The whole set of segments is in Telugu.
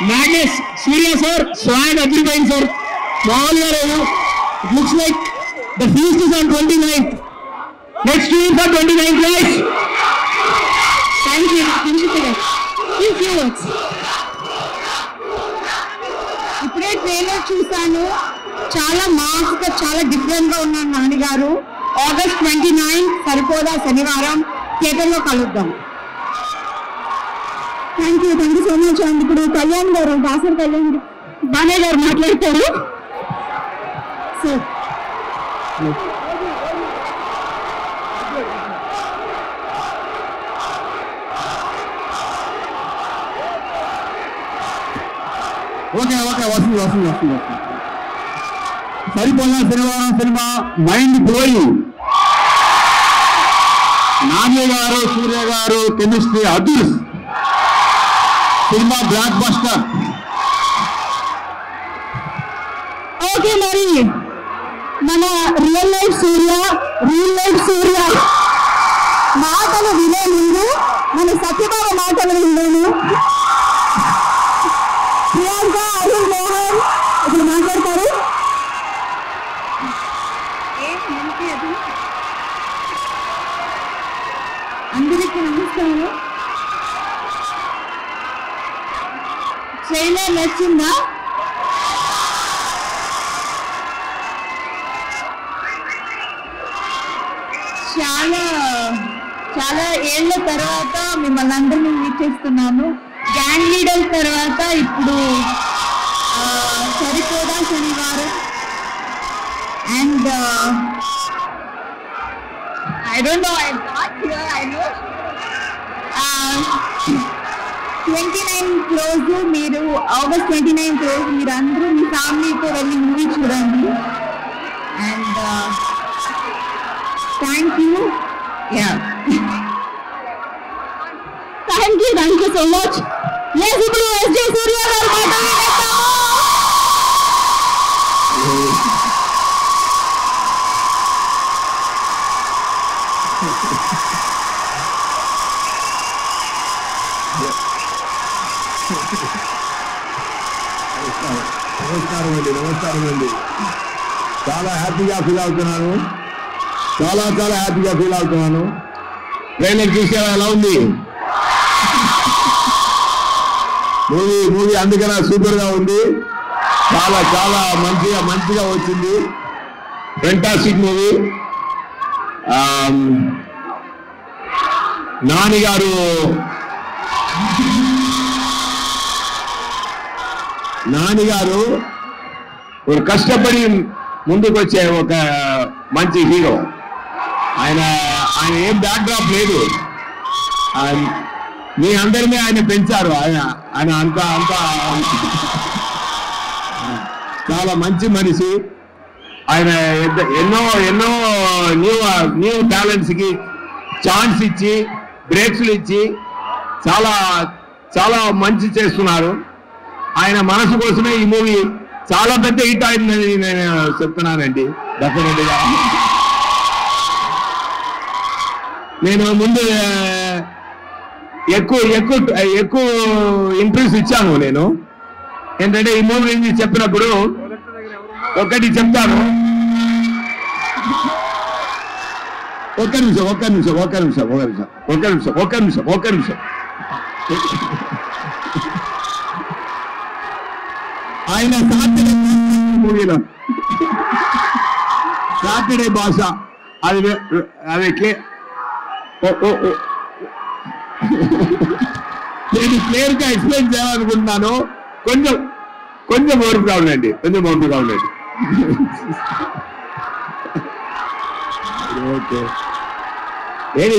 Madness, Surya sir, swag everybody sir. It looks like the feast is on 29th. Next year for 29th, guys. Thank you. Few words. ఇప్పుడే ట్రైలర్ చూసాను, చాలా మాస్ గా చాలా డిఫరెంట్ గా ఉన్నారు నాన్నగారు. August 29 సరిపోదా శనివారం థియేటర్లో కలుద్దాం. థ్యాంక్ యూ సో మచ్ అండి. ఇప్పుడు కళ్యాణ్ గారు, దాసర్ కళ్యాణ్ బానే గారు మాట్లాడతారు. సార్ ఓకే వస్తుంది. సరిపోయిన శనివారం సినిమా మైండ్ బ్లోయింగ్. నాని గారు, సూర్య గారు కెమిస్ట్రీ అద్భుతం. Cinema block buster. ఓకే, మరి మన రియల్ లైఫ్ సూర్య మాటలు వినే ముందు మన సత్యబాబు మాటలు విన్నాను. ప్రియాంక, అరుణ్ మోహన్ ఇప్పుడు మాట్లాడతారు. అందరికీ నమస్కారం. ట్రైలర్ నచ్చిందా? చాలా ఏళ్ల తర్వాత మిమ్మల్ని అందరినీ మీట్ చేస్తున్నాను. గ్యాంగ్ లీడర్ తర్వాత ఇప్పుడు సరిపోదా శనివారం. And I don't know, I'm not here, I know. 29 రోజు మీరు, August 29 రోజు మీరు అందరూ మీ ఫ్యామిలీతో వెళ్ళి మూవీ చూడండి. And thank you. Thank you so much. ఇప్పుడు ఎస్జే సూర్య గారు మాట్లాడతాము. నమస్కారం అండి. చాలా హ్యాపీగా ఫీల్ అవుతున్నాను. చాలా హ్యాపీగా ఫీల్ అవుతున్నాను. ట్రైలర్ చూసే ఎలా ఉంది మూవీ? అందుకనే సూపర్ గా ఉంది. చాలా మంచిగా వచ్చింది. Fantastic movie. నాని గారు ఒక కష్టపడి ముందుకు వచ్చే ఒక మంచి హీరో. ఆయన ఏం బ్యాక్ డ్రాప్ లేదు. మీ అందరినీ ఆయన పెంచారు. ఆయన అంతా చాలా మంచి మనిషి. ఆయన ఎన్నో న్యూ టాలెంట్స్ కి ఛాన్స్ ఇచ్చి, బ్రేక్స్లు ఇచ్చి చాలా మంచి చేస్తున్నారు. ఆయన మనసు కోసమే ఈ మూవీ చాలా పెద్ద హిట్ అయిందని నేను చెప్తున్నానండి. డెఫినెట్గా నేను ముందు ఎక్కువ ఇంట్రెస్ట్ ఇచ్చాను. నేను ఏంటంటే ఈ మూవీ గురించి చెప్పినప్పుడు ఒకటి చెప్తాను. ఒక్క నిమిషం. ఆయన మూవీలో సాటర్డే భాష అది నేను క్లియర్ గా ఎక్స్ప్లెయిన్ చేయాలనుకుంటున్నాను. కొంచెం ఓర్పుగా ఉండండి. ఓకే. ఏది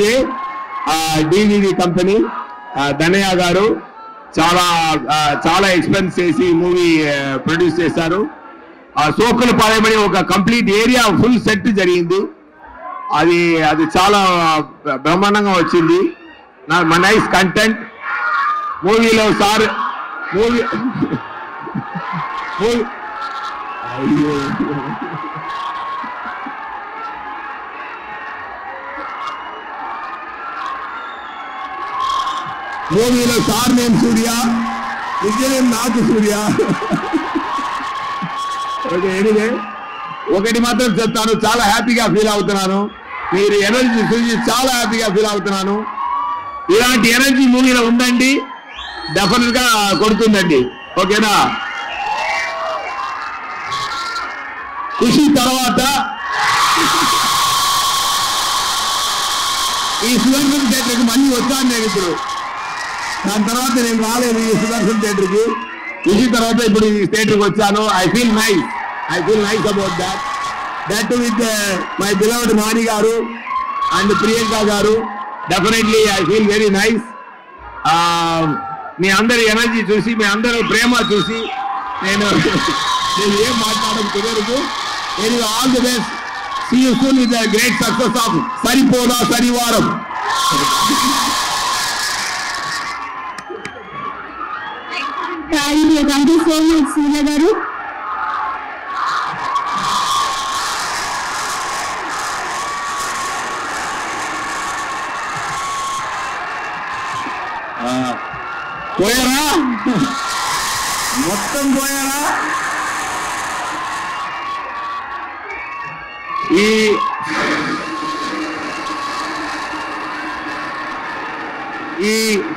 డివిడి కంపెనీ ధనయ్య గారు చాలా ఎక్స్పెన్స్ చేసి మూవీ ప్రొడ్యూస్ చేశారు. సోకుల పాలెమని ఒక కంప్లీట్ ఏరియా ఫుల్ సెట్ జరిగింది. అది చాలా బ్రహ్మాండంగా వచ్చింది. నైస్ కంటెంట్ మూవీలో. సార్ మూవీ మూవీలో సార్ నేమ్ సూర్య, విజయం నాకు సూర్య. ఓకే, ఎనీవే ఒకటి మాత్రం చెప్తాను, చాలా హ్యాపీగా ఫీల్ అవుతున్నాను. మీరు ఎనర్జీ చూసి చాలా హ్యాపీగా ఫీల్ అవుతున్నాను. ఇలాంటి ఎనర్జీ మూవీలో ఉందండి, డెఫినెట్ గా కొడుతుందండి. ఓకేనా? ఖుషి తర్వాత ఈ సుదర్శన్ థియేటర్కి మళ్ళీ వచ్చాను నేను ఇప్పుడు. దాని తర్వాత నేను రాలేదు ఈ సుదర్శన్ థియేటర్కి. ఖుషి తర్వాత ఇప్పుడు ఈ థియేటర్కి వచ్చాను. I feel nice about that with my beloved Nani garu and Priyanka garu. Definitely I feel very nice. మీ అందరి ఎనర్జీ చూసి, మీ అందరూ ప్రేమ చూసి నేను ఏం మాట్లాడడం కుదరదు. All the best. See you soon with the great success of Saripoda Sanivaram. Thank you so much, Surya garu. పోయారా? మొత్తం పోయారా? ఈ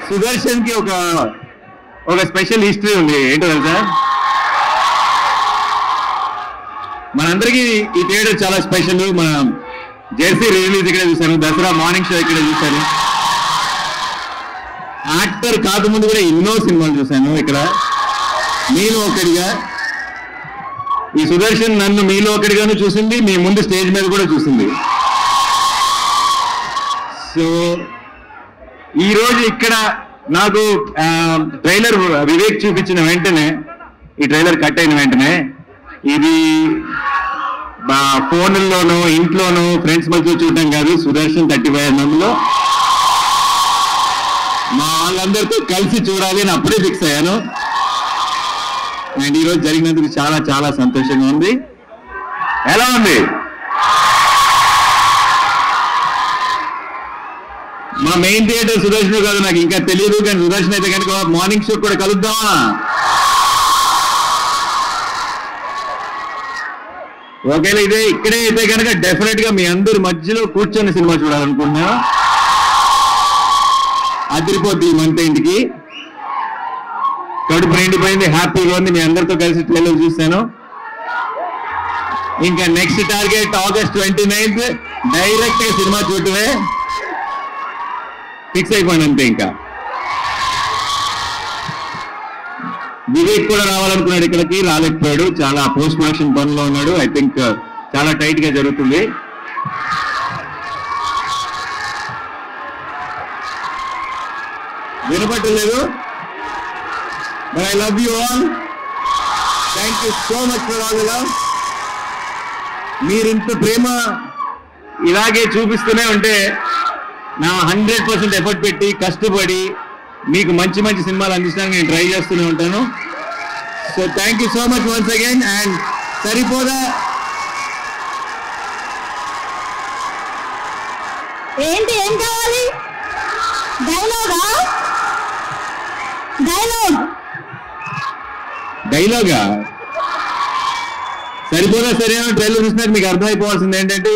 సుదర్శన్ కి ఒక స్పెషల్ హిస్టరీ ఉంది. ఏంటో తెలుసా? మనందరికీ ఈ థియేటర్ చాలా స్పెషల్. మన జెర్సీ రిలీజ్ ఇక్కడ చూశాను, దసరా మార్నింగ్ షో ఇక్కడ చూశాను. యాక్టర్ కాకముందు కూడా ఎన్నో సినిమాలు చూశాను ఇక్కడ. మీలో ఒకటిగా ఈ సుదర్శన్ నన్ను మీలో ఒకటిగాను చూసింది, మీ ముందు స్టేజ్ మీద కూడా చూసింది. సో ఈరోజు ఇక్కడ నాకు ట్రైలర్ వివేక్ చూపించిన వెంటనే, ఈ ట్రైలర్ కట్ అయిన వెంటనే, ఇది ఫోన్లోనూ ఇంట్లోనూ ఫ్రెండ్స్ మధ్య చూడటం కాదు, సుదర్శన్ 35 మా వాళ్ళందరితో కలిసి చూడాలి అని అప్పుడే ఫిక్స్ అయ్యాను. అండ్ ఈరోజు జరిగినందుకు చాలా చాలా సంతోషంగా ఉంది. ఎలా ఉంది? మా మెయిన్ థియేటర్ సుదర్శన్ కాదు, నాకు ఇంకా తెలియదు, కానీ సుదర్శన్ అయితే కనుక మార్నింగ్ షో కూడా కలుద్దామా? ఒకవేళ ఇక్కడే అయితే కనుక డెఫినెట్ గా మీ అందరి మధ్యలో కూర్చొని సినిమా చూడాలనుకుంటున్నా. అదిరిపోద్ది ఈ మంత్ ఇంటికి. కడుపు నిండిపోయింది, హ్యాపీగా ఉంది. మీ అందరితో కలిసి ట్రైలర్ చూశాను. ఇంకా next target August 29th direct గా సినిమా చూడటమే. ఫిక్స్ అయిపోయింది అంతే. ఇంకా వివేక్ కూడా రావాలనుకున్నాడు, ఇక్కడికి రాలేకపోయాడు. చాలా పోస్ట్ ప్రొడక్షన్ పనిలో ఉన్నాడు. ఐ థింక్ చాలా టైట్ గా జరుగుతుంది. వినపట్టలేదు. But I love you all. Thank you so much for all the love. మీరింత ప్రేమ ఇలాగే చూపిస్తూనే ఉంటే, నా 100% ఎఫర్ట్ పెట్టి కష్టపడి మీకు మంచి మంచి సినిమాలు అందించడానికి నేను ట్రై చేస్తూనే ఉంటాను. So thank you so much once again. And సరిపోదా ఏంటి, ఏం కావాలి? డైలాగా? సరిపోదా సరే ట్రైలర్ చూసినాక మీకు అర్థమైపోవాల్సింది ఏంటంటే,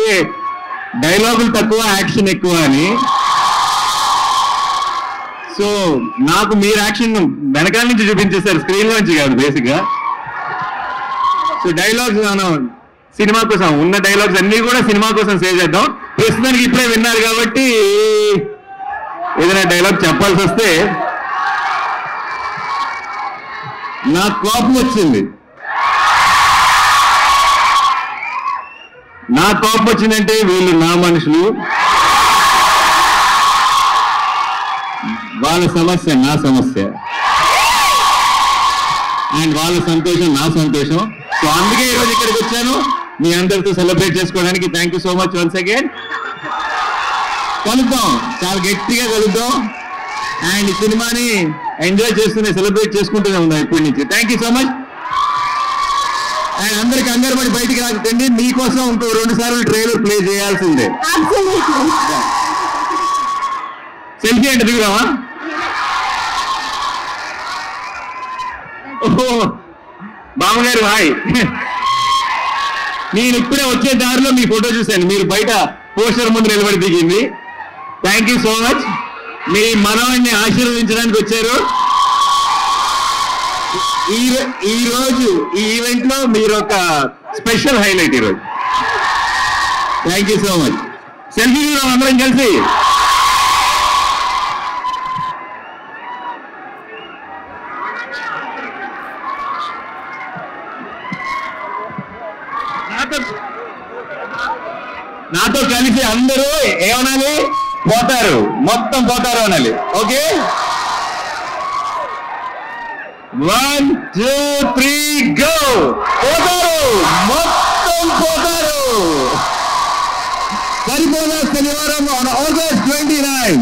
డైలాగులు తక్కువ, యాక్షన్ ఎక్కువ అని. సో నాకు మీరు యాక్షన్ వెనకాల నుంచి చూపించేస్తారు, స్క్రీన్ నుంచి కాదు బేసిక్ గా. సో డైలాగ్స్ మనం సినిమా కోసం ఉన్న డైలాగ్స్ అన్ని కూడా సినిమా కోసం సేవ్ చేద్దాం. ప్రస్తుతానికి ఇప్పుడే విన్నారు కాబట్టి ఏదైనా డైలాగ్ చెప్పాల్సి వస్తే, నాకు కోపం వచ్చింది. నా కోపం వచ్చిందంటే వీళ్ళు నా మనుషులు, వాళ్ళ సమస్య నా సమస్య, అండ్ వాళ్ళ సంతోషం నా సంతోషం. సో అందుకే ఈరోజు ఇక్కడికి వచ్చాను, మీ అందరితో సెలబ్రేట్ చేసుకోవడానికి. Thank you so much once again. కలుద్దాం, చాలా గట్టిగా కలుద్దాం. అండ్ ఈ సినిమాని ఎంజాయ్ చేస్తూనే సెలబ్రేట్ చేసుకుంటూనే ఉందాం ఇప్పటి నుంచి. Thank you so much. And అందరికి అందరు పడి బయటికి రాకండి, మీకోసం ఇంకో 2 సార్లు ట్రైలర్ ప్లే చేయాల్సిందే. సెల్ఫీ అంటే దిగురావా? బామ్మగారు హాయ్. నేను ఇప్పుడే వచ్చే దారిలో మీ ఫోటో చూశాను, మీరు బయట పోస్టర్ ముందు నిలబడి దిగింది. Thank you so much. మీ మనవాడిని ఆశీర్వదించడానికి వచ్చారు. ఈ రోజు ఈ ఈవెంట్ లో మీరు ఒక స్పెషల్ హైలైట్ ఈరోజు. Thank you so much. Selfie అందరం కలిసి. నాతో కలిసి అందరూ ఏమనాలి, పోతారు, మొత్తం పోతారు అనాలి. Okay, 1 2 3 go. పోతారు, మొత్తం పోతారు. సరిపోదా శనివారం on August 29.